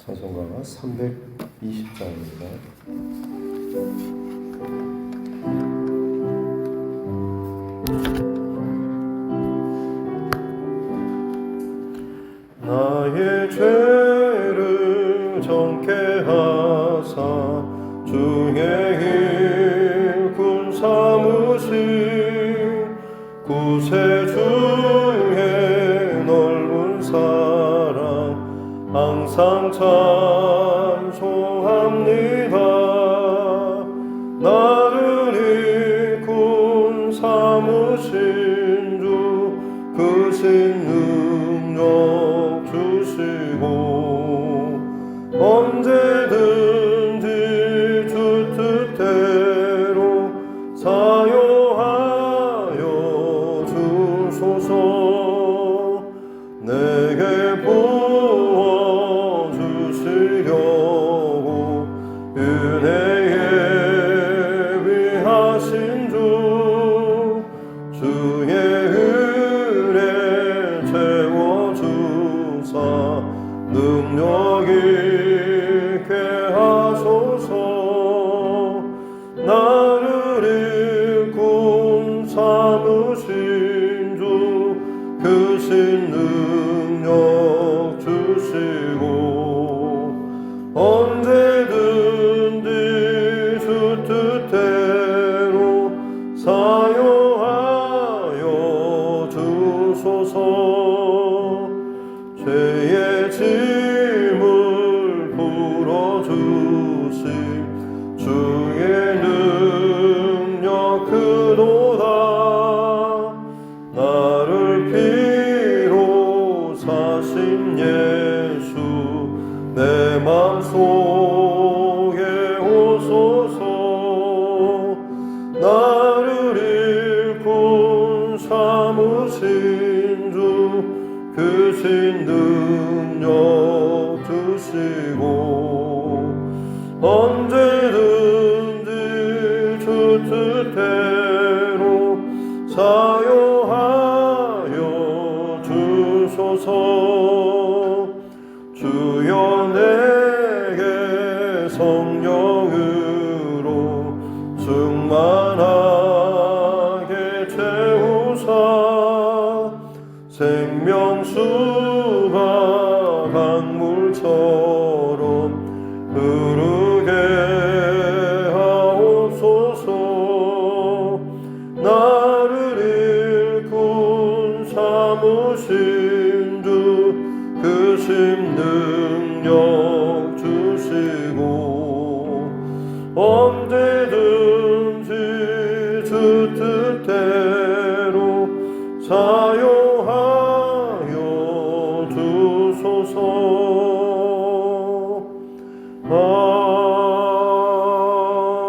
찬송가 320장입니다. 나의 죄를 정케 하사 주의 일꾼 삼으신 구세 중에 넓은 사랑 항상 찬송합니다. 나를 일꾼 삼으신 주 크신 능력 주시고 언제든지 주 뜻대로 사용하여 주소서. 내게 부어주시려고 은혜에 위하신 주 주의 은혜 채워주사 능력 있게 하소서. 나를 일꾼 삼으신 주 크신 능력 주시고 언제든지 주 뜻대로 사용하여 주소서. 죄의 짐을 풀어주심 주의 능력 크도다. 나를 피로 사신 예수 내 맘속에 오소서. 나를 일꾼 삼으신 주 크신 능력 주시고 언제든지 주 뜻대로 사용하여 주소서. 주여 내게 성령으로 충만하게 채우사 생명수가 강물처럼 흐르게 하옵소서. 나를 일꾼 삼으신 주 크신 능력 주시고 언제든지 주 뜻대로 사용하여 주소서.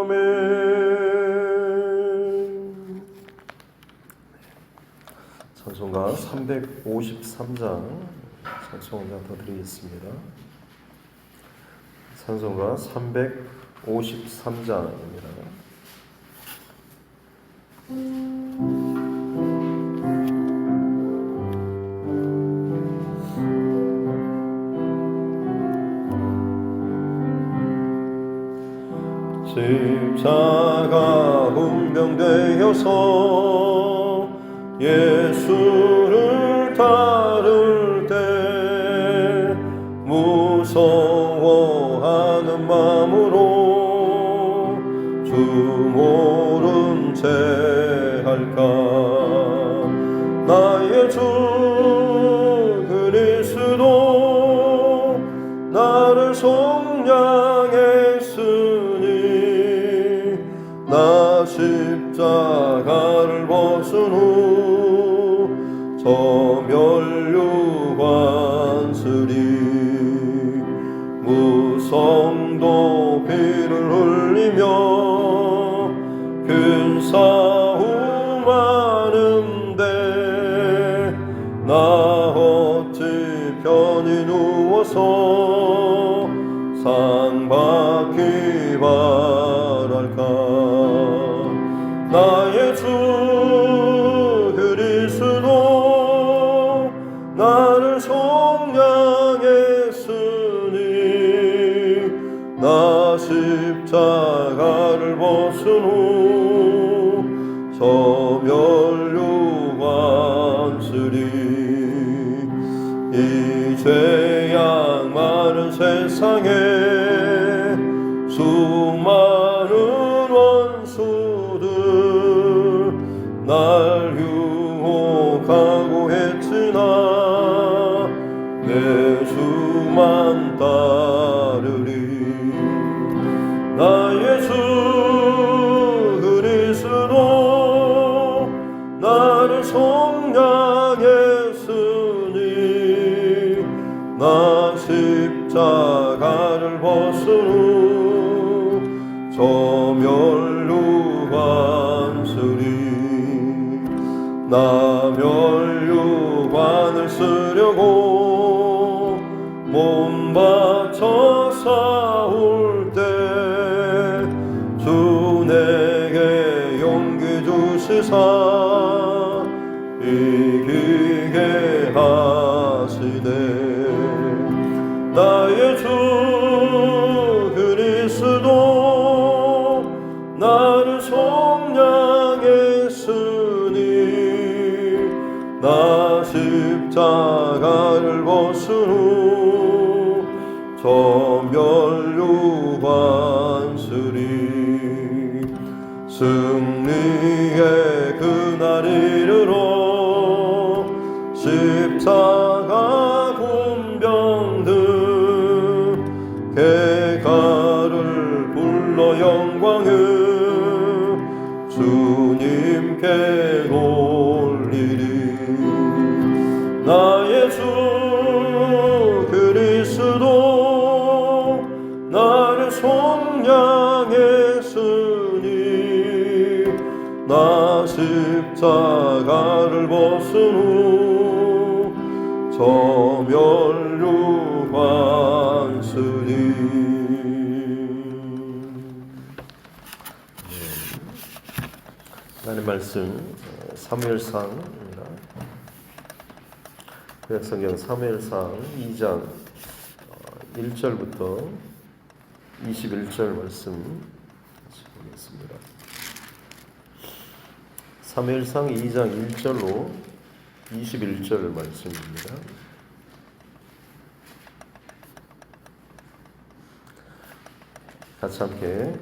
아멘. 찬송가 353장 찬송가 더 드리겠습니다. 찬송가 353장입니다. 십자가 운명되어서 예수를 따를 때 무서워하는 마음으로 주 모른 채 할까. 나의 주 그리스도 나를 속량했으니 나 십자가를 벗은 후 저 멸류관슬이 무성도 피를 흘리며 큰 싸움 하는데 나 어찌 편히 누워서 상 받기 바랄까. 나의 주 그리스도 나를 속량했으니 이제 양많은 세상에 수많은 원수들 날 유혹하고 했으나 내 수만 따르리. 나 예수 그리스도 나를 속량했으니 나 십자가를 벗은 후 저 멸류관쓰리. 나 멸류관을 쓰려고 몸 바쳐 싸울 때 주 내게 용기 주시사 이기게 하시네. 나의 주 그리스도 나를 속량했으니 나 십자가를 벗은 후 저 멸류관쓰리. 승리의 그날 이르러 십자가 군병들 개가를 불러 영광을 주님께 돌리리. 나의 주 그리스도 나를 속량했으니 나 십자가를 벗은 후 저 멸류관쓰리. 하나님 말씀 사무엘상입니다. 구약성경 사무엘상 2장 1절부터 21절 말씀 보겠습니다. 사무엘상 2장 1절로 21절 말씀입니다. 같이 함께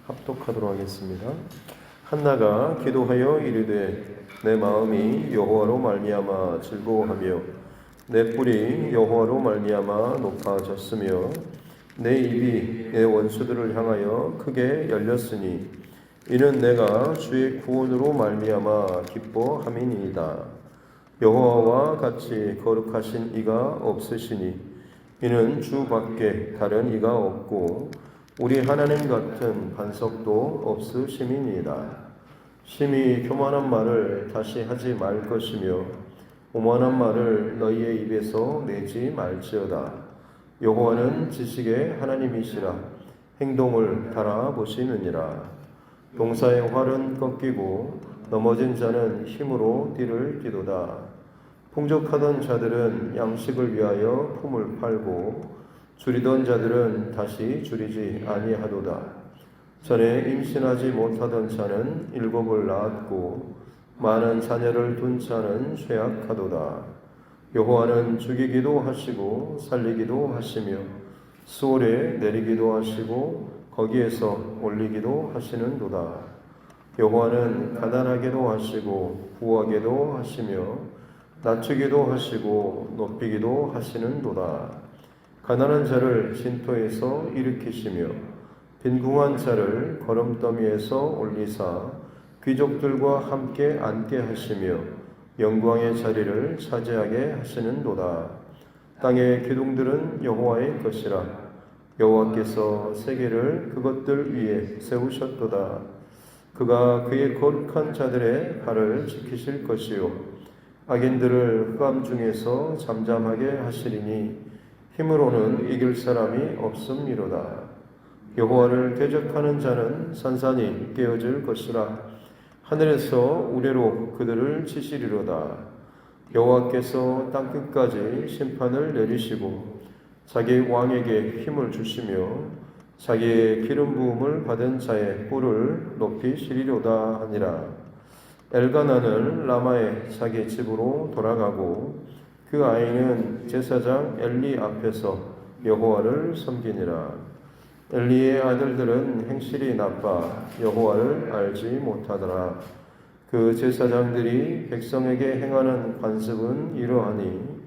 합독하도록 하겠습니다. 한나가 기도하여 이르되 내 마음이 여호와로 말미암아 즐거워하며 내 뿔이 여호와로 말미암아 높아졌으며 내 입이 내 원수들을 향하여 크게 열렸으니 이는 내가 주의 구원으로 말미암아 기뻐함이니이다. 여호와와 같이 거룩하신 이가 없으시니 이는 주밖에 다른 이가 없고 우리 하나님 같은 반석도 없으심이니이다. 심히 교만한 말을 다시 하지 말 것이며 오만한 말을 너희의 입에서 내지 말지어다. 여호와는 지식의 하나님이시라. 행동을 달아보시느니라. 동사의 활은 꺾이고 넘어진 자는 힘으로 띠를 띠도다. 풍족하던 자들은 양식을 위하여 품을 팔고 줄이던 자들은 다시 줄이지 아니하도다. 전에 임신하지 못하던 자는 7을 낳았고 많은 자녀를 둔 자는 쇠약하도다. 여호와는 죽이기도 하시고 살리기도 하시며 수월에 내리기도 하시고 거기에서 올리기도 하시는도다. 여호와는 가난하게도 하시고 부하게도 하시며 낮추기도 하시고 높이기도 하시는도다. 가난한 자를 진토에서 일으키시며 빈궁한 자를 거름더미에서 올리사 귀족들과 함께 앉게 하시며 영광의 자리를 차지하게 하시는도다. 땅의 기둥들은 여호와의 것이라. 여호와께서 세계를 그것들 위에 세우셨도다. 그가 그의 거룩한 자들의 발을 지키실 것이요 악인들을 흑암 중에서 잠잠하게 하시리니 힘으로는 이길 사람이 없음이로다. 여호와를 대적하는 자는 산산이 깨어질 것이라. 하늘에서 우레로 그들을 치시리로다. 여호와께서 땅끝까지 심판을 내리시고 자기 왕에게 힘을 주시며 자기의 기름 부음을 받은 자의 뿔을 높이시리로다 하니라. 엘가나는 라마에 자기 집으로 돌아가고 그 아이는 제사장 엘리 앞에서 여호와를 섬기니라. 엘리의 아들들은 행실이 나빠 여호와를 알지 못하더라. 그 제사장들이 백성에게 행하는 관습은 이러하니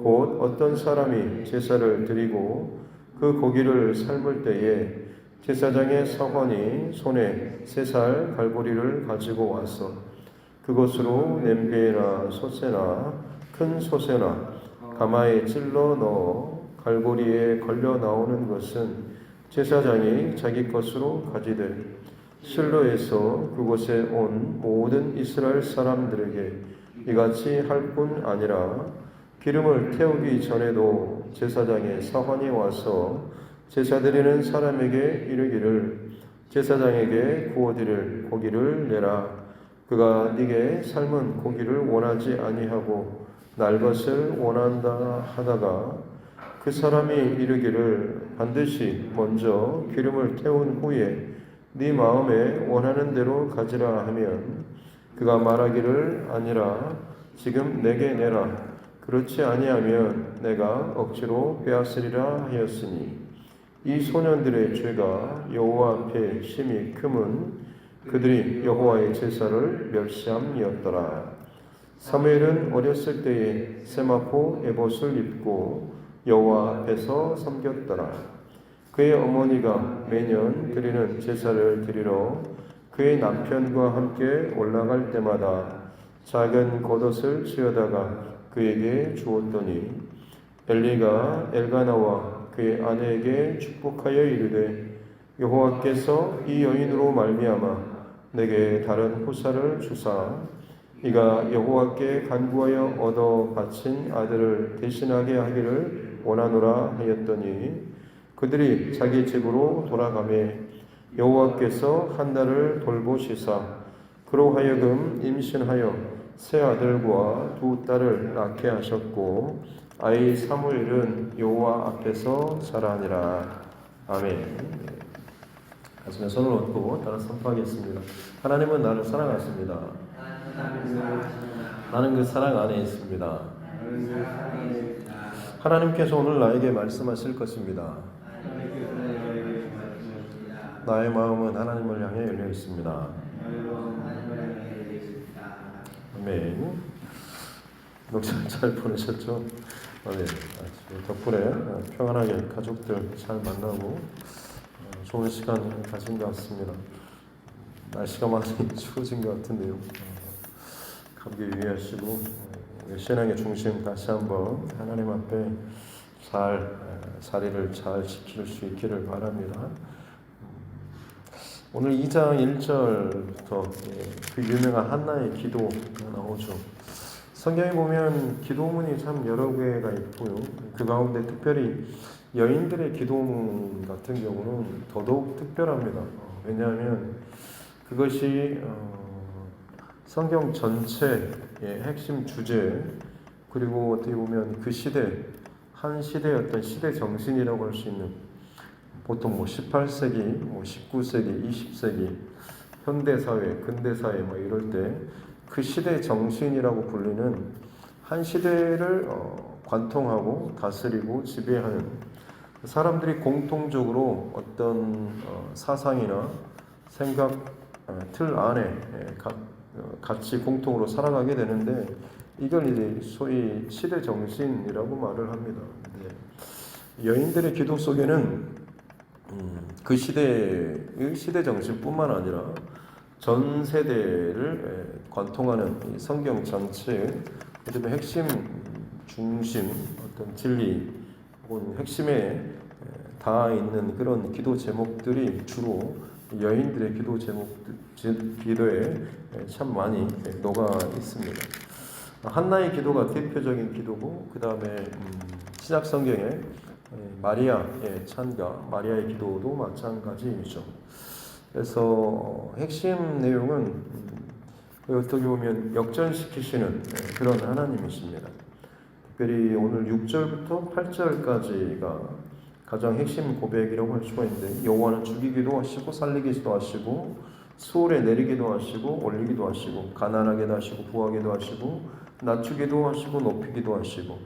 곧 어떤 사람이 제사를 드리고 그 고기를 삶을 때에 제사장의 서관이 손에 3살 갈고리를 가지고 와서 그것으로 냄비나 솥에나 큰 솥에나 가마에 찔러 넣어 갈고리에 걸려 나오는 것은 제사장이 자기 것으로 가지되 실로에서 그곳에 온 모든 이스라엘 사람들에게 이같이 할 뿐 아니라 기름을 태우기 전에도 제사장의 사환이 와서 제사드리는 사람에게 이르기를 제사장에게 구워드릴 고기를 내라. 그가 네게 삶은 고기를 원하지 아니하고 날 것을 원한다 하다가 그 사람이 이르기를 반드시 먼저 기름을 태운 후에 네 마음에 원하는 대로 가지라 하면 그가 말하기를 아니라 지금 내게 내라. 그렇지 아니하면 내가 억지로 빼앗으리라 하였으니 이 소년들의 죄가 여호와 앞에 심히 크면 그들이 여호와의 제사를 멸시함이었더라. 사무엘은 어렸을 때에 세마포 에봇을 입고 여호와 앞에서 섬겼더라. 그의 어머니가 매년 드리는 제사를 드리러 그의 남편과 함께 올라갈 때마다 작은 겉옷을 지어다가 그에게 주었더니 엘리가 엘가나와 그의 아내에게 축복하여 이르되 여호와께서 이 여인으로 말미암아 내게 다른 후사를 주사 이가 여호와께 간구하여 얻어 바친 아들을 대신하게 하기를 원하노라 하였더니 그들이 자기 집으로 돌아가매 여호와께서 한나를 돌보시사 그로 하여금 임신하여 세 아들과 2딸을 낳게 하셨고 아이 사무엘은 여호와 앞에서 자라니라. 아멘. 가슴에 손을 얹고 따라 선포하겠습니다. 하나님은 나를 사랑하십니다. 나는 그 사랑 안에 있습니다. 하나님께서 오늘 나에게 말씀하실 것입니다. 나의 마음은 하나님을 향해 열려 있습니다. 아멘. 녹장 잘 보내셨죠? 아멘. 덕분에 평안하게 가족들 잘 만나고 좋은 시간 가진 것 같습니다. 날씨가 많이 추워진 것 같은데요. 감기 유의하시고 신앙의 중심 다시 한번 하나님 앞에 자리를 잘 지킬 수 있기를 바랍니다. 오늘 2장 1절부터 그 유명한 한나의 기도가 나오죠. 성경에 보면 기도문이 참 여러 개가 있고요. 그 가운데 특별히 여인들의 기도문 같은 경우는 더더욱 특별합니다. 왜냐하면 그것이 성경 전체의 핵심 주제 그리고 어떻게 보면 그 시대 한 시대의 어떤 시대 정신이라고 할 수 있는 보통 18세기, 19세기, 20세기 현대사회, 근대사회 이럴 때 그 시대 정신이라고 불리는 한 시대를 관통하고 다스리고 지배하는 사람들이 공통적으로 어떤 사상이나 생각 틀 안에 같이 공통으로 살아가게 되는데 이걸 이제 소위 시대 정신이라고 말을 합니다. 여인들의 기도 속에는 그 시대의 시대 정신뿐만 아니라 전 세대를 관통하는 이 성경 전체의 어떤 핵심 중심 어떤 진리 혹은 핵심에 다 있는 그런 기도 제목들이 주로 여인들의 기도 기도에 참 많이 녹아 있습니다. 한나의 기도가 대표적인 기도고 그 다음에 신약 성경에 마리아의 찬가, 마리아의 기도도 마찬가지이죠. 그래서 핵심 내용은 어떻게 보면 역전시키시는 그런 하나님이십니다. 특별히 오늘 6절부터 8절까지가 가장 핵심 고백이라고 할 수가 있는데 여호와는 죽이기도 하시고 살리기도 하시고 수월에 내리기도 하시고 올리기도 하시고 가난하게도 하시고 부하게도 하시고 낮추기도 하시고 높이기도 하시고,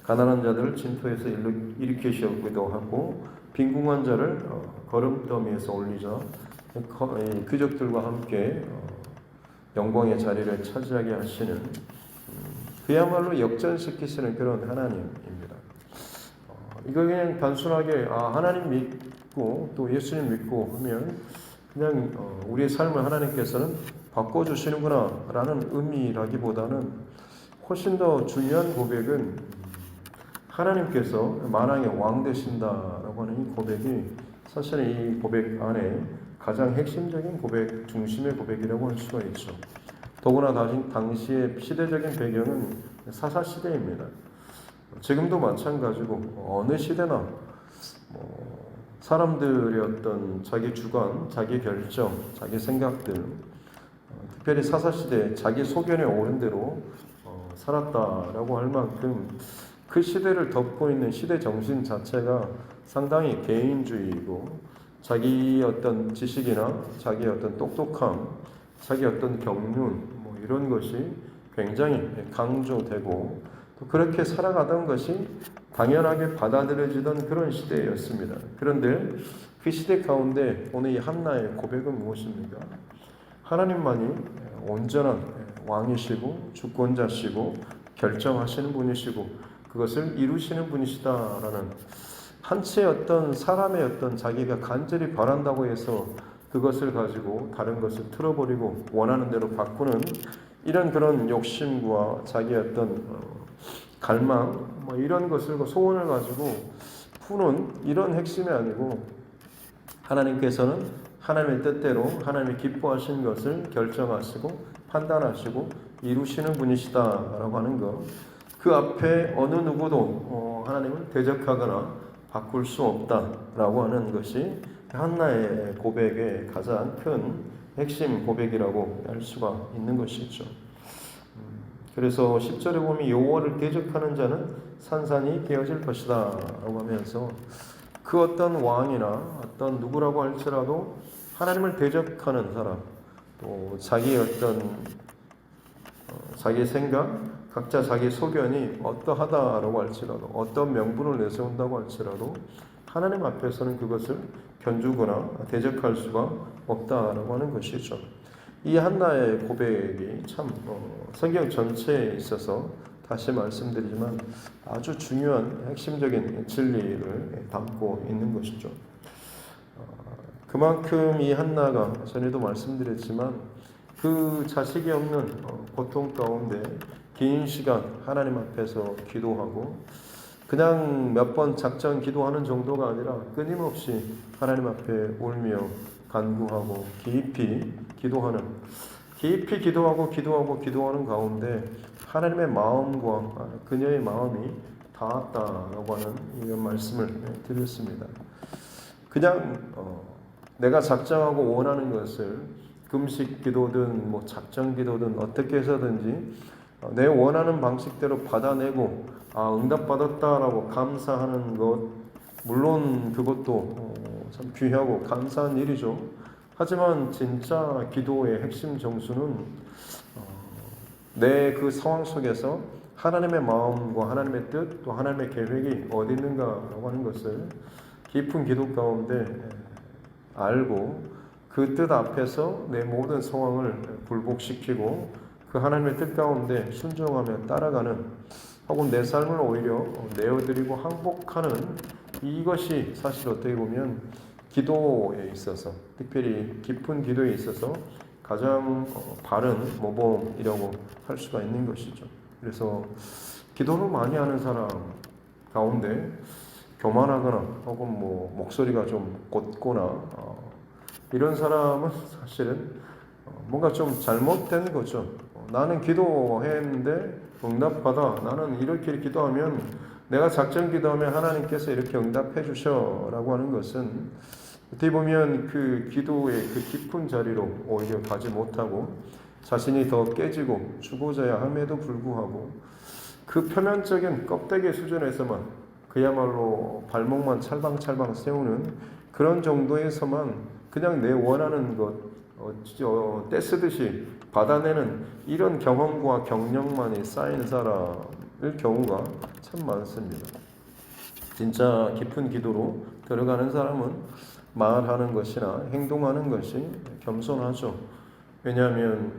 가난한 자들을 진토에서 일으키시기도 하고, 빈궁한 자를 거름더미에서 올리자 귀족들과 함께 영광의 자리를 차지하게 하시는, 그야말로 역전시키시는 그런 하나님입니다. 이거 그냥 단순하게 하나님 믿고 또 예수님 믿고 하면 그냥 우리의 삶을 하나님께서는 바꿔주시는구나 라는 의미라기보다는, 훨씬 더 중요한 고백은 하나님께서 만왕의 왕 되신다라고 하는 이 고백이 사실은 이 고백 안에 가장 핵심적인 고백, 중심의 고백이라고 할 수가 있죠. 더구나 당시의 시대적인 배경은 사사시대입니다. 지금도 마찬가지고 어느 시대나 사람들의 어떤 자기 주관, 자기 결정, 자기 생각들, 특별히 사사시대에 자기 소견에 오른 대로 살았다라고 할 만큼 그 시대를 덮고 있는 시대 정신 자체가 상당히 개인주의이고, 자기 어떤 지식이나 자기 어떤 똑똑함, 자기 어떤 경륜 이런 것이 굉장히 강조되고, 또 그렇게 살아가던 것이 당연하게 받아들여지던 그런 시대였습니다. 그런데 그 시대 가운데 오늘 이 한나의 고백은 무엇입니까? 하나님만이 온전한 왕이시고 주권자시고 결정하시는 분이시고 그것을 이루시는 분이시다라는, 한 채 어떤 사람의 어떤 자기가 간절히 바란다고 해서 그것을 가지고 다른 것을 틀어버리고 원하는 대로 바꾸는 이런 그런 욕심과 자기 어떤 갈망 이런 것을 소원을 가지고 푸는 이런 핵심이 아니고, 하나님께서는 하나님의 뜻대로 하나님이 기뻐하신 것을 결정하시고 판단하시고 이루시는 분이시다라고 하는 것, 그 앞에 어느 누구도 하나님을 대적하거나 바꿀 수 없다라고 하는 것이 한나의 고백의 가장 큰 핵심 고백이라고 할 수가 있는 것이죠. 그래서 10절에 보면 여호와를 대적하는 자는 산산이 깨어질 것이다 라고 하면서, 그 어떤 왕이나 어떤 누구라고 할지라도 하나님을 대적하는 사람, 또 자기 어떤 자기 생각, 각자 자기 소견이 어떠하다라고 할지라도, 어떤 명분을 내세운다고 할지라도 하나님 앞에서는 그것을 견주거나 대적할 수가 없다라고 하는 것이죠. 이 한나의 고백이 참 성경 전체에 있어서 다시 말씀드리지만 아주 중요한 핵심적인 진리를 담고 있는 것이죠. 그만큼 이 한나가 전에도 말씀드렸지만 그 자식이 없는 고통 가운데 긴 시간 하나님 앞에서 기도하고, 그냥 몇 번 작정 기도하는 정도가 아니라 끊임없이 하나님 앞에 울며 간구하고 깊이 기도하는, 깊이 기도하는 가운데 하나님의 마음과 그녀의 마음이 닿았다라고 하는 이런 말씀을 드렸습니다. 그냥 내가 작정하고 원하는 것을 금식 기도든 작정 기도든 어떻게 해서든지 내 원하는 방식대로 받아내고 응답받았다라고 감사하는 것, 물론 그것도 참 귀하고 감사한 일이죠. 하지만 진짜 기도의 핵심 정수는 내 그 상황 속에서 하나님의 마음과 하나님의 뜻, 또 하나님의 계획이 어디 있는가라고 하는 것을 깊은 기도 가운데 알고, 그 뜻 앞에서 내 모든 상황을 굴복시키고 그 하나님의 뜻 가운데 순종하며 따라가는, 혹은 내 삶을 오히려 내어드리고 항복하는, 이것이 사실 어떻게 보면 기도에 있어서, 특별히 깊은 기도에 있어서 가장 바른 모범이라고 할 수가 있는 것이죠. 그래서 기도를 많이 하는 사람 가운데 교만하거나 혹은 목소리가 좀 곧거나 이런 사람은 사실은 뭔가 좀 잘못된 거죠. 나는 기도했는데 응답받아, 나는 이렇게 기도하면, 내가 작정 기도하면 하나님께서 이렇게 응답해 주셔라고 하는 것은 어떻게 보면 그 기도의 그 깊은 자리로 오히려 가지 못하고 자신이 더 깨지고 죽어져야 함에도 불구하고 그 표면적인 껍데기 수준에서만, 그야말로 발목만 찰방찰방 세우는 그런 정도에서만 그냥 내 원하는 것 떼쓰듯이 받아내는 이런 경험과 경력만이 쌓인 사람일 경우가 참 많습니다. 진짜 깊은 기도로 들어가는 사람은 말하는 것이나 행동하는 것이 겸손하죠. 왜냐하면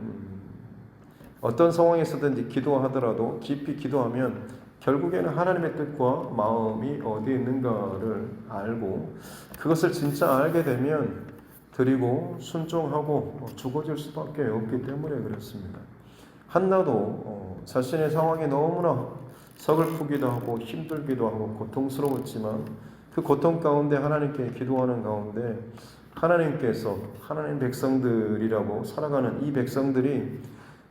어떤 상황에서든지 기도하더라도 깊이 기도하면 결국에는 하나님의 뜻과 마음이 어디에 있는가를 알고 그것을 진짜 알게 되면 드리고 순종하고 죽어질 수밖에 없기 때문에 그렇습니다. 한나도 자신의 상황이 너무나 서글프기도 하고 힘들기도 하고 고통스러웠지만 그 고통 가운데 하나님께 기도하는 가운데 하나님께서 하나님 백성들이라고 살아가는 이 백성들이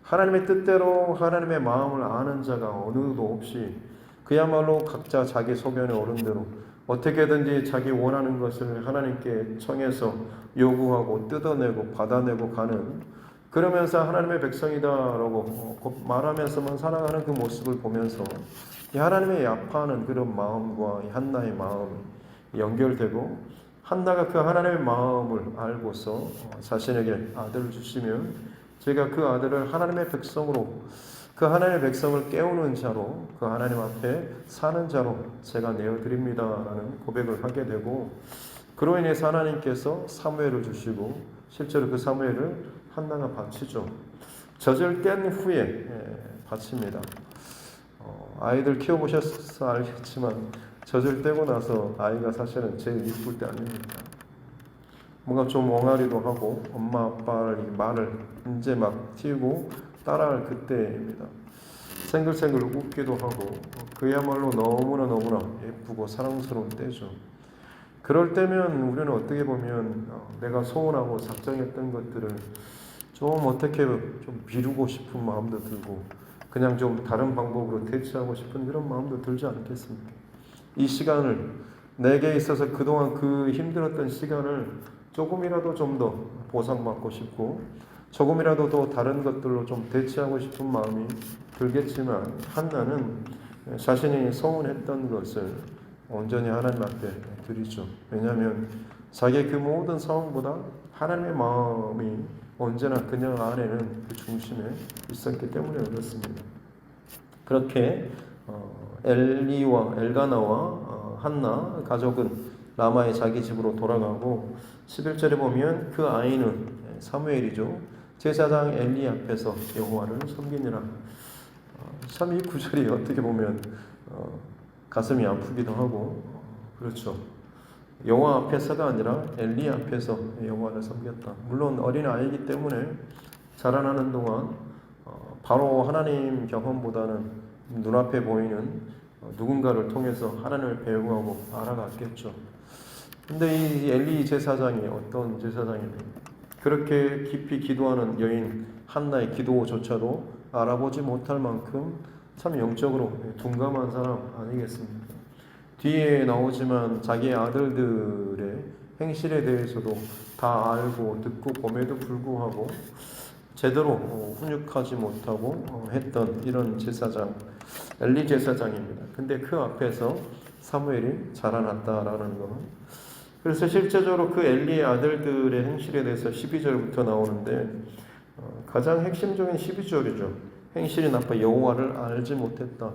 하나님의 뜻대로 하나님의 마음을 아는 자가 어느도 없이 그야말로 각자 자기 소견에 오른 대로 어떻게든지 자기 원하는 것을 하나님께 청해서 요구하고 뜯어내고 받아내고 가는, 그러면서 하나님의 백성이다라고 말하면서만 살아가는 그 모습을 보면서 이 하나님의 아파하는 그런 마음과 이 한나의 마음이 연결되고 한나가 그 하나님의 마음을 알고서 자신에게 아들을 주시면 제가 그 아들을 하나님의 백성으로, 그 하나님의 백성을 깨우는 자로, 그 하나님 앞에 사는 자로 제가 내어드립니다라는 고백을 하게 되고, 그로 인해서 하나님께서 사무엘을 주시고 실제로 그 사무엘을 한나가 바치죠. 젖을 뗀 후에 바칩니다. 아이들 키워보셔서 알겠지만 젖을 떼고 나서 아이가 사실은 제일 이쁠 때 아닙니까? 뭔가 좀 엉아리도 하고 엄마 아빠의 말을 이제 막 튀고 따라할 그때입니다. 생글생글 웃기도 하고 그야말로 너무나 예쁘고 사랑스러운 때죠. 그럴 때면 우리는 어떻게 보면 내가 소원하고 작정했던 것들을 좀 어떻게 좀 미루고 싶은 마음도 들고 그냥 좀 다른 방법으로 대체하고 싶은 그런 마음도 들지 않겠습니까? 이 시간을, 내게 있어서 그동안 그 힘들었던 시간을 조금이라도 좀 더 보상받고 싶고 조금이라도 더 다른 것들로 좀 대체하고 싶은 마음이 들겠지만 한나는 자신이 소원했던 것을 온전히 하나님 앞에 드리죠. 왜냐하면 자기의 그 모든 상황보다 하나님의 마음이 언제나 그녀 안에는 그 중심에 있었기 때문에 그렇습니다. 그렇게 엘리와 엘가나와 한나 가족은 라마의 자기 집으로 돌아가고 11절에 보면 그 아이는 사무엘이죠. 제사장 엘리 앞에서 여호와를 섬기니라. 참 이 구절이 어떻게 보면 가슴이 아프기도 하고 그렇죠. 여호와 앞에서가 아니라 엘리 앞에서 여호와를 섬겼다. 물론 어린 아이이기 때문에 자라나는 동안 바로 하나님 경험보다는 눈앞에 보이는 누군가를 통해서 하나님을 배우고 알아갔겠죠. 근데 이 엘리 제사장이 어떤 제사장입니까? 그렇게 깊이 기도하는 여인 한나의 기도조차도 알아보지 못할 만큼 참 영적으로 둔감한 사람 아니겠습니까? 뒤에 나오지만 자기의 아들들의 행실에 대해서도 다 알고 듣고 봄에도 불구하고 제대로 훈육하지 못하고 했던 이런 제사장, 엘리 제사장입니다. 근데 그 앞에서 사무엘이 자라났다라는 것. 그래서 실제적으로 그 엘리의 아들들의 행실에 대해서 12절부터 나오는데 가장 핵심적인 12절이죠. 행실이 나빠 여호와를 알지 못했다.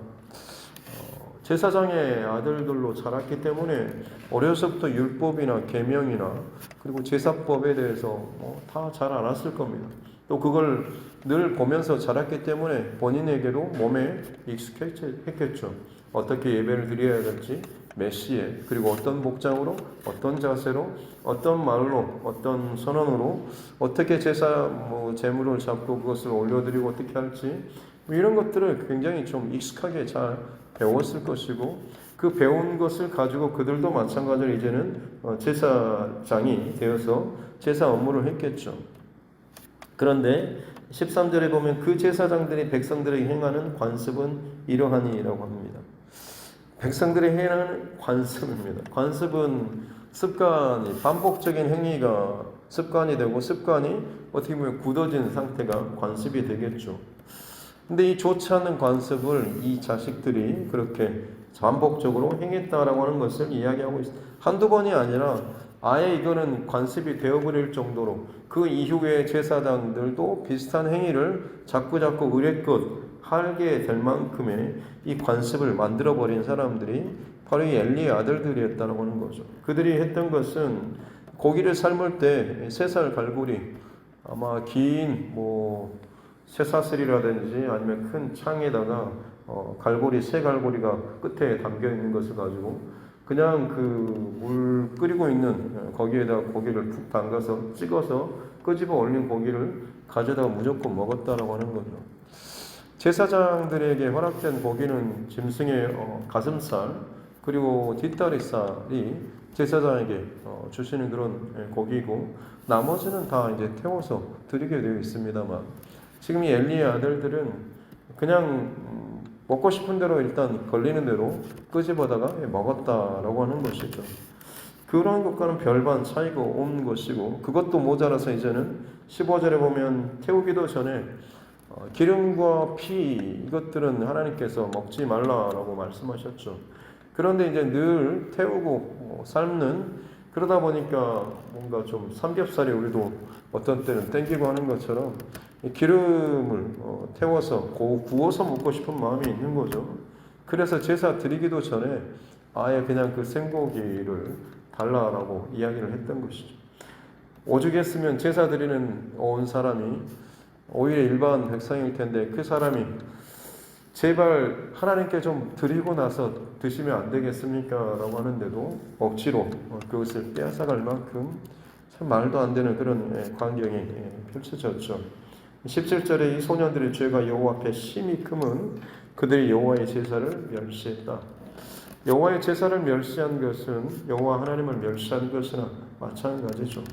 제사장의 아들들로 자랐기 때문에 어려서부터 율법이나 계명이나 그리고 제사법에 대해서 다 잘 알았을 겁니다. 또 그걸 늘 보면서 자랐기 때문에 본인에게도 몸에 익숙했겠죠. 어떻게 예배를 드려야 될지, 몇 시에, 그리고 어떤 복장으로, 어떤 자세로, 어떤 말로, 어떤 선언으로 어떻게 제물을 잡고 그것을 올려드리고 어떻게 할지 이런 것들을 굉장히 좀 익숙하게 잘 배웠을 것이고 그 배운 것을 가지고 그들도 마찬가지로 이제는 제사장이 되어서 제사 업무를 했겠죠. 그런데 13절에 보면 그 제사장들이 백성들에게 행하는 관습은 이러하니라고 합니다. 백성들이 행하는 관습입니다. 관습은 습관이, 반복적인 행위가 습관이 되고 습관이 어떻게 보면 굳어진 상태가 관습이 되겠죠. 근데 이 좋지 않은 관습을 이 자식들이 그렇게 반복적으로 행했다라고 하는 것을 이야기하고 있습니다. 한두 번이 아니라 아예 이거는 관습이 되어버릴 정도로 그 이후의 제사장들도 비슷한 행위를 자꾸자꾸 의례껏 하게 될 만큼의 이 관습을 만들어버린 사람들이 바로 이 엘리의 아들들이었다고 하는 거죠. 그들이 했던 것은 고기를 삶을 때 쇠살 갈고리, 아마 긴 쇠사슬이라든지 아니면 큰 창에다가 갈고리, 쇠 갈고리가 끝에 담겨 있는 것을 가지고 그냥 그 물 끓이고 있는 거기에다 고기를 푹 담가서 찍어서 끄집어 올린 고기를 가져다가 무조건 먹었다라고 하는 거죠. 제사장들에게 허락된 고기는 짐승의 가슴살 그리고 뒷다리살이 제사장에게 주시는 그런 고기고 나머지는 다 이제 태워서 드리게 되어 있습니다만 지금 이 엘리의 아들들은 그냥 먹고 싶은 대로 일단 걸리는 대로 끄집어다가 먹었다라고 하는 것이죠. 그런 것과는 별반 차이가 온 것이고 그것도 모자라서 이제는 15절에 보면 태우기도 전에 기름과 피 이것들은 하나님께서 먹지 말라라고 말씀하셨죠. 그런데 이제 늘 태우고 삶는 그러다 보니까 뭔가 좀 삼겹살이 우리도 어떤 때는 땡기고 하는 것처럼 기름을 태워서 구워서 먹고 싶은 마음이 있는 거죠. 그래서 제사 드리기도 전에 아예 그냥 그 생고기를 달라라고 이야기를 했던 것이죠. 오죽했으면 제사 드리는 온 사람이 오히려 일반 백성일 텐데 그 사람이 제발 하나님께 좀 드리고 나서 드시면 안 되겠습니까? 라고 하는데도 억지로 그것을 빼앗아갈 만큼 참 말도 안 되는 그런 광경이 펼쳐졌죠. 17절에 이 소년들의 죄가 여호와 앞에 심히 크면 그들이 여호와의 제사를 멸시했다. 여호와의 제사를 멸시한 것은 여호와 하나님을 멸시한 것이나 마찬가지죠.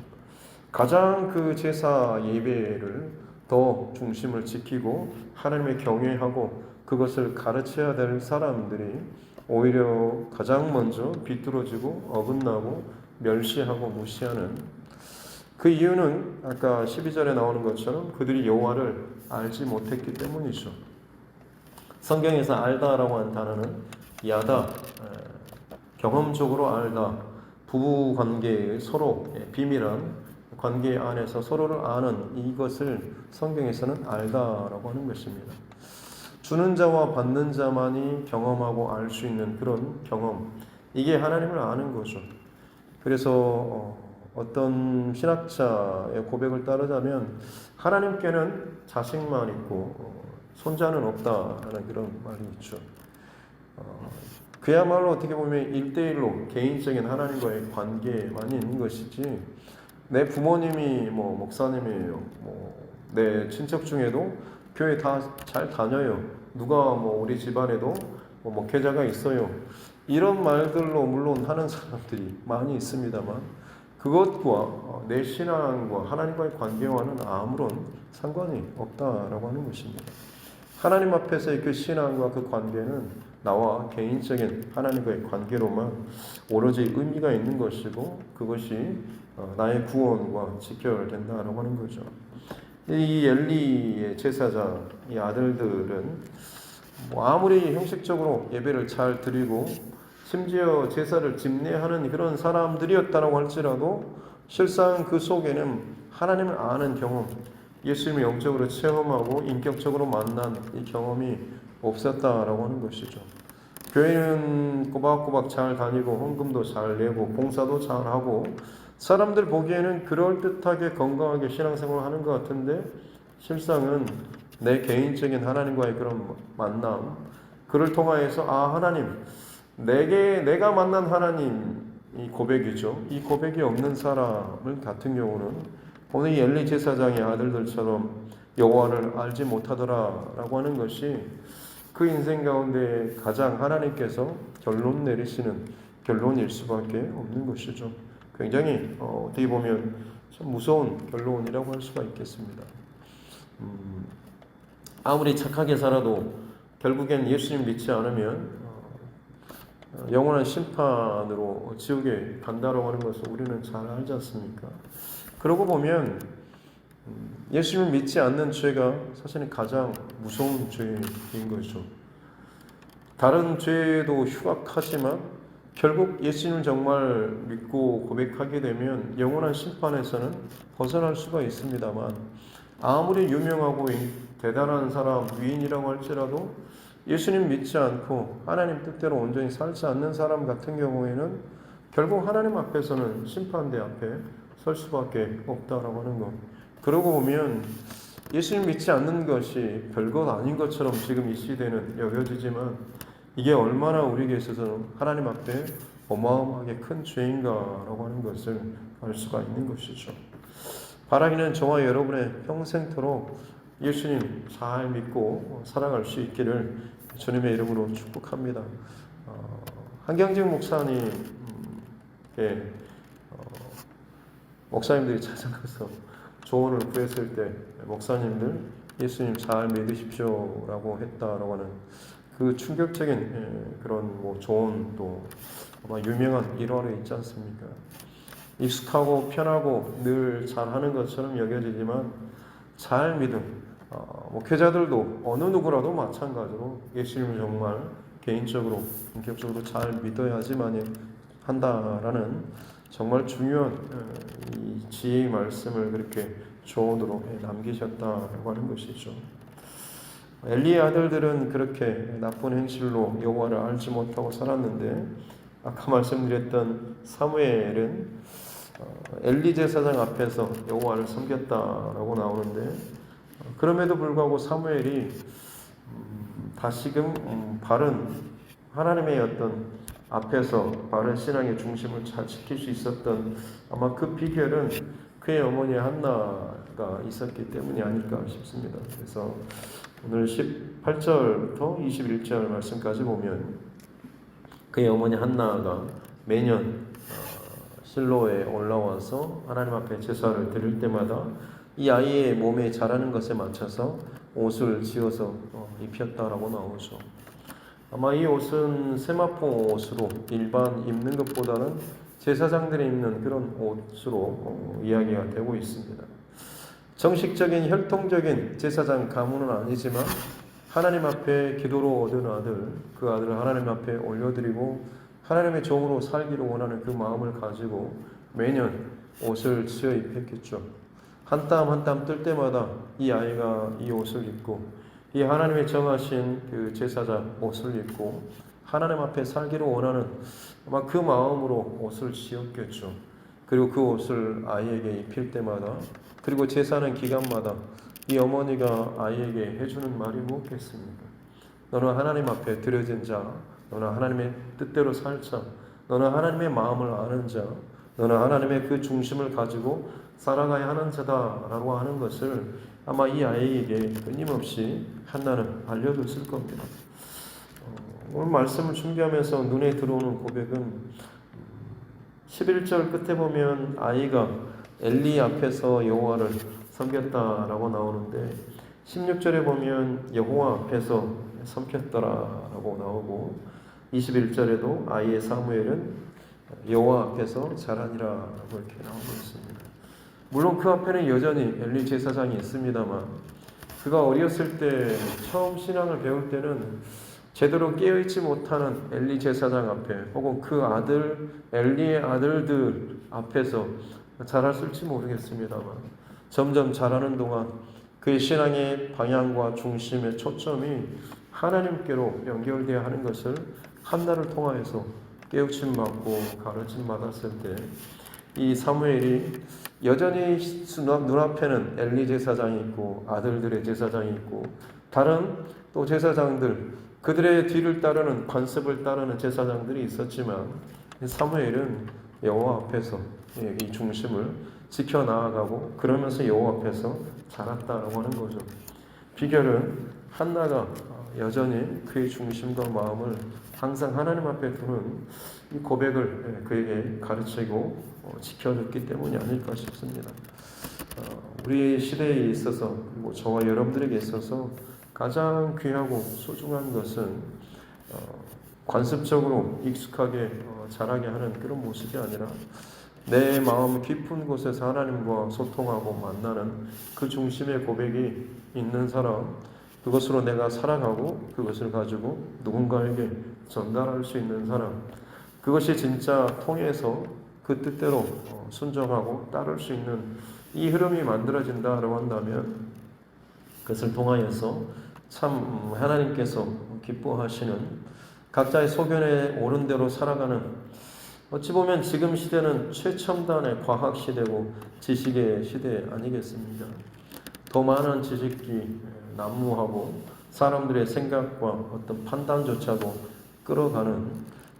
가장 그 제사 예배를 더 중심을 지키고 하나님의 경외하고 그것을 가르쳐야 될 사람들이 오히려 가장 먼저 비뚤어지고 어긋나고 멸시하고 무시하는 그 이유는 아까 12절에 나오는 것처럼 그들이 여호와를 알지 못했기 때문이죠. 성경에서 알다라고 하는 단어는 야다, 경험적으로 알다, 부부관계의 서로 비밀한 관계 안에서 서로를 아는 이것을 성경에서는 알다라고 하는 것입니다. 주는 자와 받는 자만이 경험하고 알 수 있는 그런 경험, 이게 하나님을 아는 거죠. 그래서 어떤 신학자의 고백을 따르자면 하나님께는 자식만 있고 손자는 없다라는 그런 말이 있죠. 그야말로 어떻게 보면 1대1로 개인적인 하나님과의 관계만 있는 것이지 내 부모님이 목사님이에요. 내 친척 중에도 교회 다 잘 다녀요. 누가 우리 집안에도 목회자가 있어요. 이런 말들로 물론 하는 사람들이 많이 있습니다만 그것과 내 신앙과 하나님과의 관계와는 아무런 상관이 없다라고 하는 것입니다. 하나님 앞에서의 그 신앙과 그 관계는 나와 개인적인 하나님과의 관계로만 오로지 의미가 있는 것이고 그것이 나의 구원과 직결된다라고 하는 거죠. 이 엘리의 제사장, 이 아들들은 아무리 형식적으로 예배를 잘 드리고 심지어 제사를 집례하는 그런 사람들이었다고 할지라도 실상 그 속에는 하나님을 아는 경험, 예수님을 영적으로 체험하고 인격적으로 만난 이 경험이 없었다라고 하는 것이죠. 교회는 꼬박꼬박 잘 다니고 헌금도 잘 내고 봉사도 잘 하고 사람들 보기에는 그럴듯하게 건강하게 신앙생활을 하는 것 같은데 실상은 내 개인적인 하나님과의 그런 만남, 그를 통하여서 하나님, 내가 만난 하나님 이 고백이죠. 이 고백이 없는 사람을 같은 경우는 오늘 이 엘리 제사장의 아들들처럼 여호와를 알지 못하더라라고 하는 것이 그 인생 가운데 가장 하나님께서 결론 내리시는 결론일 수밖에 없는 것이죠. 굉장히 어떻게 보면 참 무서운 결론이라고 할 수가 있겠습니다. 아무리 착하게 살아도 결국엔 예수님 믿지 않으면 영원한 심판으로 지옥에 간다라고 하는 것을 우리는 잘 알지 않습니까? 그러고 보면 예수님을 믿지 않는 죄가 사실은 가장 무서운 죄인 거죠. 다른 죄도 흉악하지만 결국 예수님을 정말 믿고 고백하게 되면 영원한 심판에서는 벗어날 수가 있습니다만, 아무리 유명하고 대단한 사람, 위인이라고 할지라도 예수님 믿지 않고 하나님 뜻대로 온전히 살지 않는 사람 같은 경우에는 결국 하나님 앞에서는 심판대 앞에 설 수밖에 없다라고 하는 것. 그러고 보면 예수님 믿지 않는 것이 별것 아닌 것처럼 지금 이 시대는 여겨지지만, 이게 얼마나 우리에게 있어서는 하나님 앞에 어마어마하게 큰 죄인가라고 하는 것을 알 수가 있는 것이죠. 바라기는 저와 여러분의 평생토록 예수님 잘 믿고 살아갈 수 있기를 주님의 이름으로 축복합니다. 한경직 목사님께 목사님들이 찾아가서 조언을 구했을 때, 목사님들 예수님 잘 믿으십시오라고 했다라고 하는 그 충격적인 그런 조언도 아마 유명한 일화로 있지 않습니까? 익숙하고 편하고 늘 잘하는 것처럼 여겨지지만 잘 믿음, 목회자들도 어느 누구라도 마찬가지로 예수님을 정말 개인적으로 본격적으로 잘 믿어야지만 한다라는 정말 중요한 이 지혜의 말씀을 그렇게 조언으로 남기셨다고 하는 것이죠. 엘리의 아들들은 그렇게 나쁜 행실로 여호와를 알지 못하고 살았는데, 아까 말씀드렸던 사무엘은 엘리 제사장 앞에서 여호와를 섬겼다라고 나오는데, 그럼에도 불구하고 사무엘이 다시금 바른 하나님의 어떤 앞에서 바른 신앙의 중심을 잘 지킬 수 있었던 아마 그 비결은 그의 어머니 한나가 있었기 때문이 아닐까 싶습니다. 그래서 오늘 18절부터 21절 말씀까지 보면 그의 어머니 한나가 매년 실로에 올라와서 하나님 앞에 제사를 드릴 때마다 이 아이의 몸에 자라는 것에 맞춰서 옷을 지어서 입혔다라고 나오죠. 아마 이 옷은 세마포 옷으로 일반 입는 것보다는 제사장들이 입는 그런 옷으로 이야기가 되고 있습니다. 정식적인 혈통적인 제사장 가문은 아니지만 하나님 앞에 기도로 얻은 아들, 그 아들을 하나님 앞에 올려드리고 하나님의 종으로 살기를 원하는 그 마음을 가지고 매년 옷을 지어 입혔겠죠. 한 땀 한 땀 뜰 때마다 이 아이가 이 옷을 입고 이 하나님의 정하신 그 제사장 옷을 입고 하나님 앞에 살기를 원하는 아마 그 마음으로 옷을 지었겠죠. 그리고 그 옷을 아이에게 입힐 때마다, 그리고 제사하는 기간마다 이 어머니가 아이에게 해주는 말이 무엇겠습니까? 너는 하나님 앞에 드려진 자, 너는 하나님의 뜻대로 살 자, 너는 하나님의 마음을 아는 자, 너는 하나님의 그 중심을 가지고 살아가야 하는 자다라고 하는 것을 아마 이 아이에게 끊임없이 한나는 알려줬을 겁니다. 오늘 말씀을 준비하면서 눈에 들어오는 고백은 11절 끝에 보면 아이가 엘리 앞에서 여호와를 섬겼다라고 나오는데, 16절에 보면 여호와 앞에서 섬겼더라라고 나오고, 21절에도 아이의 사무엘은 여호와 앞에서 자라니라라고 이렇게 나오고 있습니다. 물론 그 앞에는 여전히 엘리 제사장이 있습니다만, 그가 어렸을 때 처음 신앙을 배울 때는 제대로 깨어있지 못하는 엘리 제사장 앞에, 혹은 그 아들 엘리의 아들들 앞에서 자랐을지 모르겠습니다만, 점점 자라는 동안 그의 신앙의 방향과 중심의 초점이 하나님께로 연결되어야 하는 것을 한나를 통하여서 깨우침 받고 가르침 받았을 때, 이 사무엘이 여전히 눈앞에는 엘리 제사장이 있고 아들들의 제사장이 있고 다른 또 제사장들, 그들의 뒤를 따르는 관습을 따르는 제사장들이 있었지만, 사무엘은 여호와 앞에서 이 중심을 지켜나가고 그러면서 여호와 앞에서 자랐다라고 하는 거죠. 비결은 한나가 여전히 그의 중심과 마음을 항상 하나님 앞에 두는 이 고백을 그에게 가르치고 지켜줬기 때문이 아닐까 싶습니다. 우리 시대에 있어서, 그리고 저와 여러분들에게 있어서 가장 귀하고 소중한 것은 관습적으로 익숙하게 자라게 하는 그런 모습이 아니라 내 마음 깊은 곳에서 하나님과 소통하고 만나는 그 중심의 고백이 있는 사람, 그것으로 내가 살아가고 그것을 가지고 누군가에게 전달할 수 있는 사람, 그것이 진짜 통해서 그 뜻대로 순종하고 따를 수 있는 이 흐름이 만들어진다라고 한다면 그것을 통하여서 참 하나님께서 기뻐하시는 각자의 소견에 옳은 대로 살아가는 어찌 보면 지금 시대는 최첨단의 과학 시대고 지식의 시대 아니겠습니까? 더 많은 지식이 난무하고 사람들의 생각과 어떤 판단조차도 끌어가는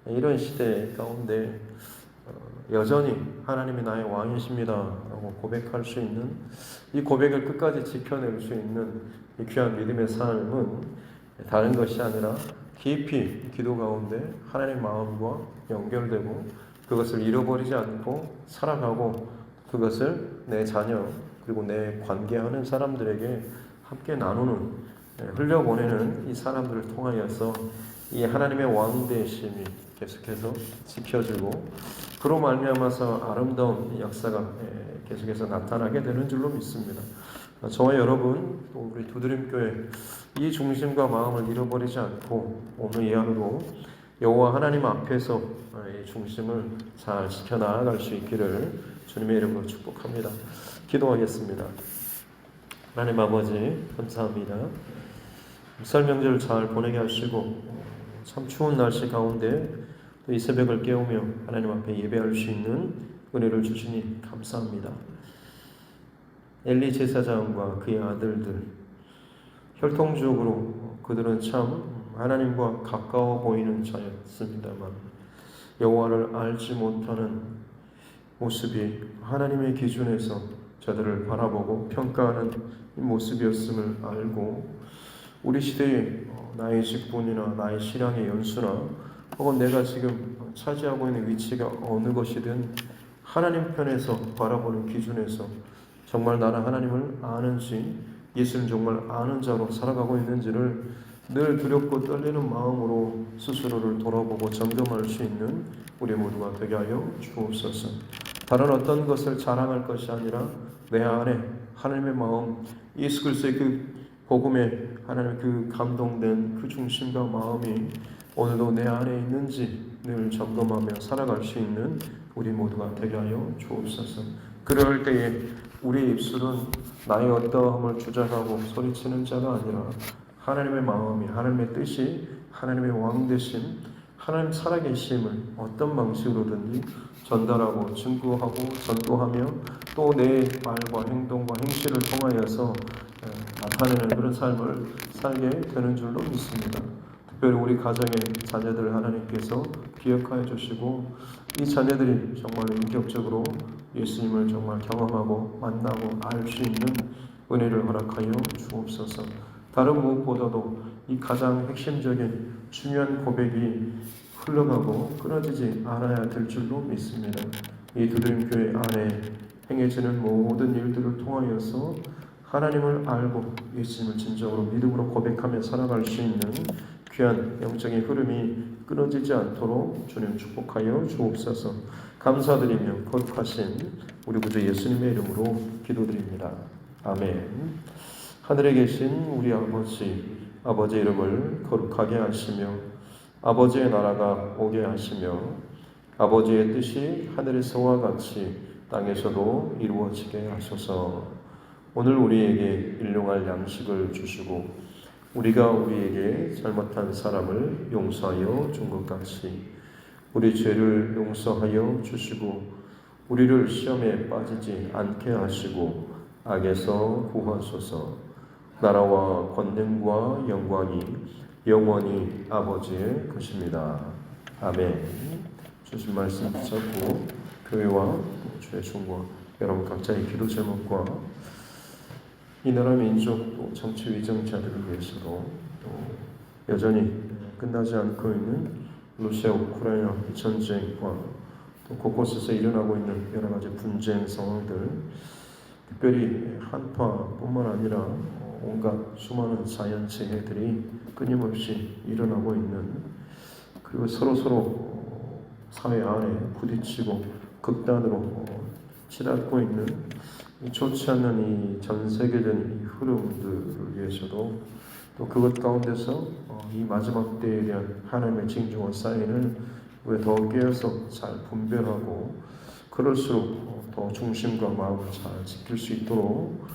이런 시대 가운데 여전히 하나님이 나의 왕이십니다 라고 고백할 수 있는 이 고백을 끝까지 지켜낼 수 있는 이 귀한 믿음의 삶은 다른 것이 아니라 깊이 기도 가운데 하나님의 마음과 연결되고 그것을 잃어버리지 않고 살아가고 그것을 내 자녀 그리고 내 관계하는 사람들에게 함께 나누는 흘려보내는 이 사람들을 통하여서 이 하나님의 왕 되심이 계속해서 지켜지고 그로 말미암아서 아름다운 역사가 계속해서 나타나게 되는 줄로 믿습니다. 저와 여러분 또 우리 두드림교회 이 중심과 마음을 잃어버리지 않고 오늘 이 하루도 여호와 하나님 앞에서 이 중심을 잘 지켜나갈 수 있기를 주님의 이름으로 축복합니다. 기도하겠습니다. 하나님 아버지 감사합니다. 설 명절 잘 보내게 하시고 참 추운 날씨 가운데 또 이 새벽을 깨우며 하나님 앞에 예배할 수 있는 은혜를 주시니 감사합니다. 엘리 제사장과 그의 아들들 혈통적으로 그들은 참 하나님과 가까워 보이는 자였습니다만 여호와를 알지 못하는 모습이 하나님의 기준에서 저들을 바라보고 평가하는 이 모습이었음을 알고 우리 시대의 나의 직분이나 나의 신앙의 연수나 혹은 내가 지금 차지하고 있는 위치가 어느 것이든 하나님 편에서 바라보는 기준에서 정말 나는 하나님을 아는지 예수를 정말 아는 자로 살아가고 있는지를 늘 두렵고 떨리는 마음으로 스스로를 돌아보고 점검할 수 있는 우리 모두가 되게 하여 주옵소서. 다른 어떤 것을 자랑할 것이 아니라 내 안에 하나님의 마음 예수 그리스도의 그 복음에 하나님의 그 감동된 그 중심과 마음이 오늘도 내 안에 있는지 늘 점검하며 살아갈 수 있는 우리 모두가 되게 하여 주옵소서. 그럴 때에 우리의 입술은 나의 어떠함을 주장하고 소리치는 자가 아니라 하나님의 마음이 하나님의 뜻이 하나님의 왕 되심 하나님 살아계심을 어떤 방식으로든지 전달하고 증거하고 전도하며 또 내 말과 행동과 행실을 통하여서 나타내는 그런 삶을 살게 되는 줄로 믿습니다. 특별히 우리 가정의 자녀들 하나님께서 기억하여 주시고 이 자녀들이 정말 인격적으로 예수님을 정말 경험하고 만나고 알 수 있는 은혜를 허락하여 주옵소서. 다른 무엇보다도 이 가장 핵심적인 중요한 고백이 흘러가고 끊어지지 않아야 될 줄로 믿습니다. 이 두드림교회 안에 행해지는 모든 일들을 통하여서 하나님을 알고 예수님을 진정으로 믿음으로 고백하며 살아갈 수 있는 귀한 영적인 흐름이 끊어지지 않도록 주님 축복하여 주옵소서. 감사드리며 거룩하신 우리 구주 예수님의 이름으로 기도드립니다. 아멘. 하늘에 계신 우리 아버지 이름을 거룩하게 하시며 아버지의 나라가 오게 하시며 아버지의 뜻이 하늘에서와 같이 땅에서도 이루어지게 하소서. 오늘 우리에게 일용할 양식을 주시고 우리가 우리에게 잘못한 사람을 용서하여 준 것 같이 우리 죄를 용서하여 주시고 우리를 시험에 빠지지 않게 하시고 악에서 구하소서. 나라와 권능과 영광이 영원히 아버지의 것입니다. 아멘. 주신 말씀 붙잡고 교회와 주의 종과 여러분 각자의 기도 제목과 이 나라 민족 또 정치 위정자들을 위해서도 또 여전히 끝나지 않고 있는 러시아 우크라이나 전쟁과 또 곳곳에서 일어나고 있는 여러 가지 분쟁 상황들, 특별히 한파뿐만 아니라 온갖 수많은 자연재해들이 끊임없이 일어나고 있는, 그리고 서로 사회 안에 부딪히고 극단으로 치닫고 있는 좋지 않는 이 전 세계적인 이 흐름들을 위해서도 또 그것 가운데서 이 마지막 때에 대한 하나님의 징조와 사인을 왜 더 깨어서 잘 분별하고 그럴수록 더 중심과 마음을 잘 지킬 수 있도록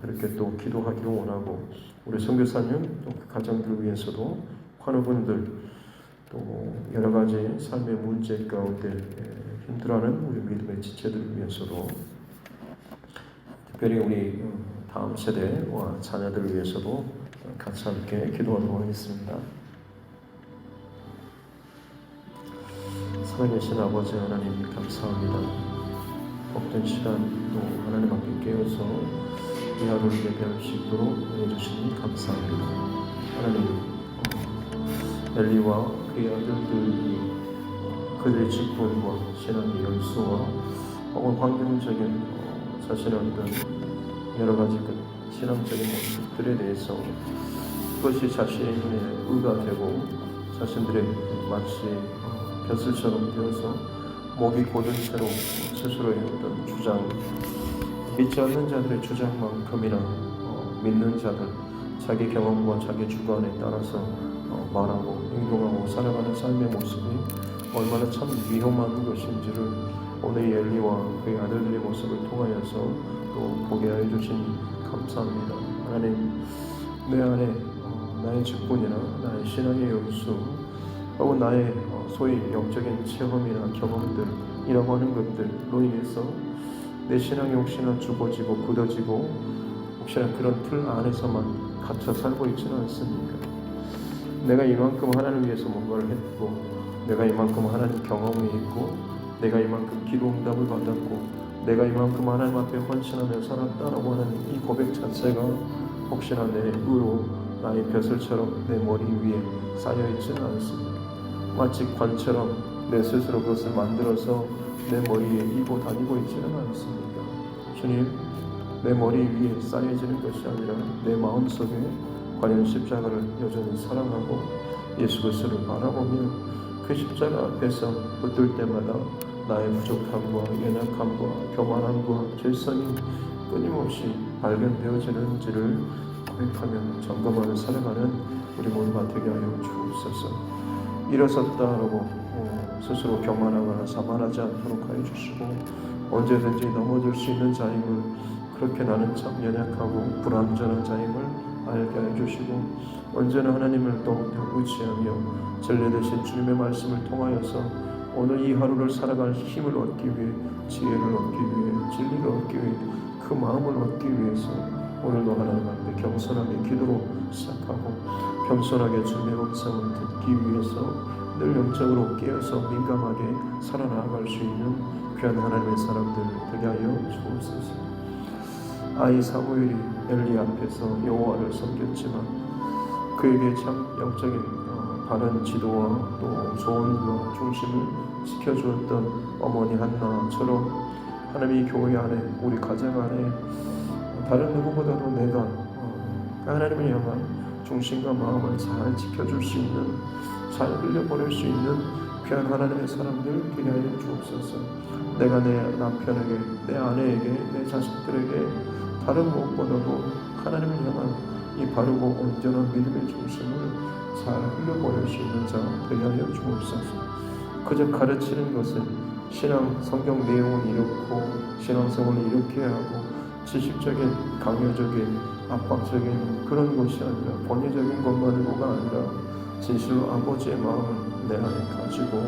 그렇게 또 기도하기를 원하고 우리 선교사님 또 그 가정들 위해서도 환우분들 또 여러 가지 삶의 문제 가운데 힘들어하는 우리 믿음의 지체들을 위해서도 특별히 우리 다음 세대와 자녀들을 위해서도 같이 함께 기도하도록 하겠습니다. 살아계신 아버지 하나님 감사합니다. 복된 시간 또 하나님 앞에 깨어서 이 하루를 예배할 수 있도록 해주시니 감사합니다. 하나님 엘리와 그의 아들들이 그들의 직분과 신앙의 열수와 혹은 환경적인 자신의 어떤 여러 가지 그 신앙적인 모습들에 대해서 그것이 자신의 눈에 의가 되고 자신들의 마치 벼슬처럼 되어서 목이 곧은 채로 스스로의 어떤 주장, 믿지 않는 자들의 주장만큼이나 믿는 자들, 자기 경험과 자기 주관에 따라서 말하고 행동하고 살아가는 삶의 모습이 얼마나 참 위험한 것인지를 오늘 엘리와 그의 아들들의 모습을 통하여서 또 보게 해주시니 감사합니다. 하나님, 내 안에 나의 직분이나 나의 신앙의 열수 혹은 나의 소위 영적인 체험이나 경험들이라고 하는 것들로 인해서 내 신앙이 혹시나 죽어지고 굳어지고 혹시나 그런 틀 안에서만 갇혀 살고 있지는 않습니까? 내가 이만큼 하나님을 위해서 뭔가를 했고 내가 이만큼 하나님 경험이 있고 내가 이만큼 기도 응답을 받았고 내가 이만큼 하나님 앞에 헌신하며 살았다라고 하는 이 고백 자체가 혹시나 내 의로 나의 벼슬처럼 내 머리 위에 쌓여있지는 않습니다. 마치 관처럼 내 스스로 그것을 만들어서 내 머리에 이고 다니고 있지는 않습니다. 주님, 내 머리 위에 쌓여지는 것이 아니라 내 마음속에 과연 십자가를 여전히 사랑하고 예수 그리스도를 바라보며 그 십자가 앞에서 붙들 때마다 나의 부족함과 연약함과 교만함과 죄성이 끊임없이 발견되어지는지를 고백하며 점검하며 살아가는 우리 모두가 되게 하여 주옵소서. 일어섰다라고 스스로 교만하거나 자만하지 않도록 하여 주시고 언제든지 넘어질 수 있는 자임을 그렇게 나는 참 연약하고 불완전한 자임을 알게 해 주시고 언제나 하나님을 또 의지하며 진리 되신 주님의 말씀을 통하여서 오늘 이 하루를 살아갈 힘을 얻기 위해 지혜를 얻기 위해 진리를 얻기 위해 그 마음을 얻기 위해서 오늘도 하나님 앞에 겸손하게 기도로 시작하고 겸손하게 주님의 음성을 듣기 위해서 늘 영적으로 깨어서 민감하게 살아나갈 수 있는 귀한 하나님의 사람들 되게 하여 주옵소서. 아이 사무엘이 엘리 앞에서 여호와를 섬겼지만 그에게 참 영적인 바른 지도와 또 조언과 중심을 지켜주었던 어머니 한나처럼 하나님이 교회 안에 우리 가정 안에 다른 누구보다도 내가 하나님을 향한 중심과 마음을 잘 지켜줄 수 있는 잘 흘려보낼 수 있는 귀한 하나님의 사람들 되게 하여 주옵소서. 내가 내 남편에게 내 아내에게 내 자식들에게 다른 무엇보다도 하나님을 향한 이 바르고 온전한 믿음의 중심을 잘 흘려보낼 수 있는 자 되게 하여 주옵소서. 그저 가르치는 것은 신앙 성경 내용은 이렇고 신앙생활을 이렇게 하고 지식적인 강요적인 압박적인 그런 것이 아니라 본의적인 것만으로가 아니라 진실로 아버지의 마음을 내 안에 가지고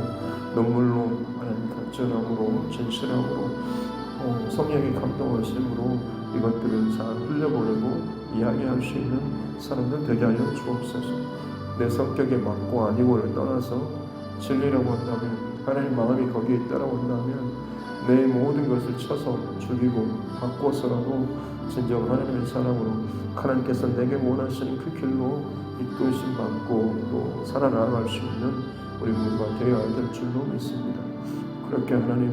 눈물로 하나님 간절함으로 진실함으로 성령의 감동하심으로 이것들을 잘 흘려보내고 이야기할 수 있는 사람들 되게 하여 주옵소서. 내 성격에 맞고 아니고를 떠나서 진리라고 한다면 하나님 마음이 거기에 따라온다면 내 모든 것을 쳐서 죽이고 바꿔서라도 진정 하나님의 사랑으로 하나님께서 내게 원하시는 그 길로 이끄심 받고 또 살아나갈 수 있는 우리 모두가 되어야 될 줄로 믿습니다. 그렇게 하나님